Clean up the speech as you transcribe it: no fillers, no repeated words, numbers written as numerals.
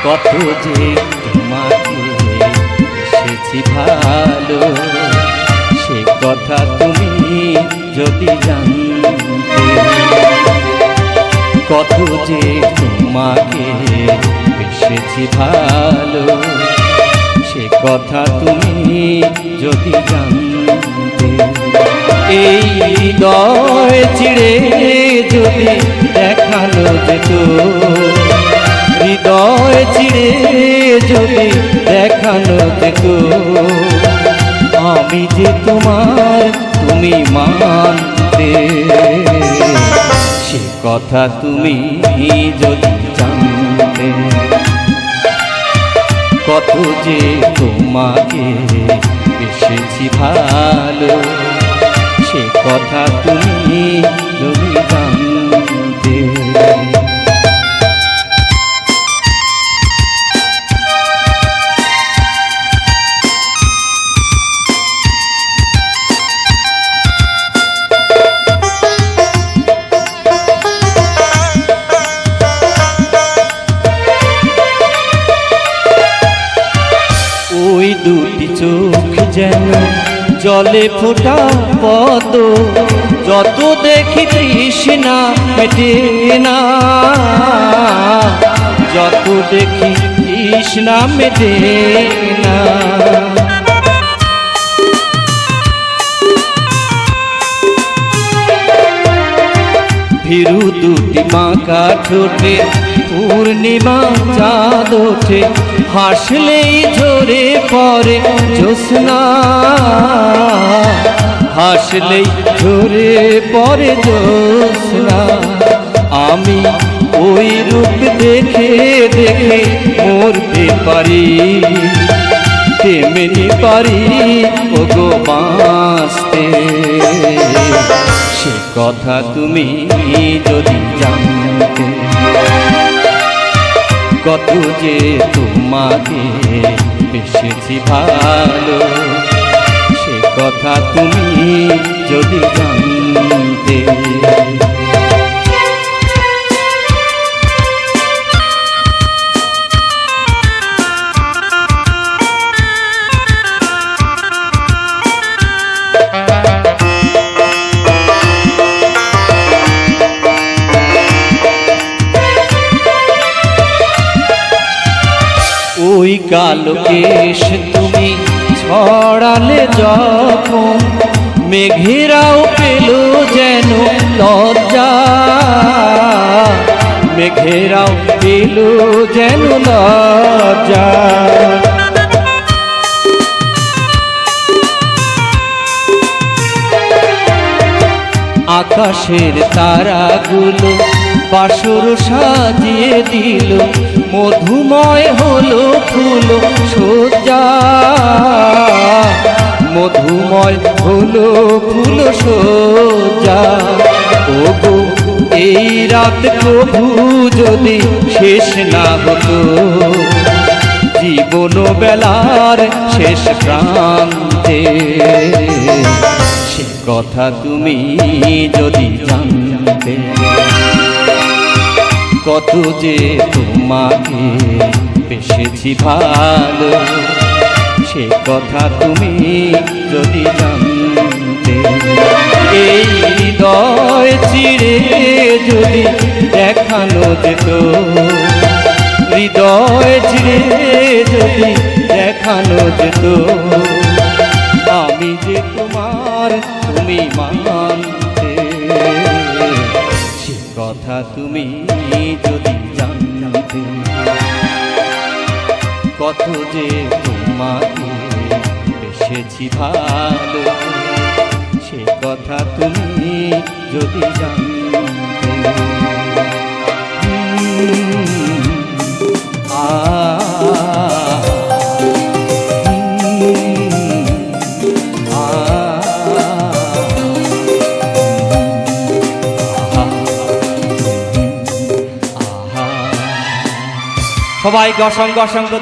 কত যে তোমাকে এসেছি ভালো, সে কথা তুমি যদি জানতে। কত যে তোমাকে এসেছি ভালো, সে কথা তুমি যদি জানতে। এই হৃদয় চিড়ে যদি দেখানো যেত, হৃদয় চিড়ে যদি দেখানো যেত, আমি যে তোমার তুমি মানতে। সে কথা তুমি যদি জানতে। কত যে তোমাকে এসেছি ভালো, সে কথা তুমি যদি জানতে। ওই দুটি চোখ যেন জলে ফোটা পদ্ম, যত দেখি তৃষ্ণা মেটে না, যত দেখি তৃষ্ণা মেটে না। ভীরু দুটি বাঁকা ঠোঁটে পূর্ণিমা চাঁদ ওঠে, হাসলেই ঝরে পড়ে জ্যোৎস্না, হাসলেই ঝরে পড়ে জ্যোৎস্না। আমি ওই রূপ দেখে দেখে মরতে পারি, তেমনি পারি ওগো বাঁচতে। সে কথা তুমি যদি জানতে। কত যে তোমাকে এসেছি ভালো, সে কথা তুমি যদি জানতে। ওই কালো কেশ তুমি ছড়ালে যখন, মেঘেরাও পেল যেন লজ্জা, মেঘেরাও পেল যেন লজ্জা। আকাশের তারাগুলো বাসর সাজিয়ে দিল, মধুময় হলো ফুল সজ্জা, মধুময় হলো ফুল সজ্জা। ওগো এই রাত কভু যদি শেষ না হতো, জীবন বেলার শেষ প্রান্তে। সে কথা তুমি যদি জানতে। কত যে তোমাকে এসেছি ভালো, সে কথা তুমি যদি জানতে। এই হৃদয় চিড়ে যদি দেখানো যেত, হৃদয় চিড়ে যদি দেখানো যেত, আমি যে তোমার তুমি মানতে। সে কথা তুমি যদি জানতে। কত যে তোমাকে এসেছি ভালো, সে কথা তুমি যদি জানতে। সবাইকে অসংখ্য অসংখ্য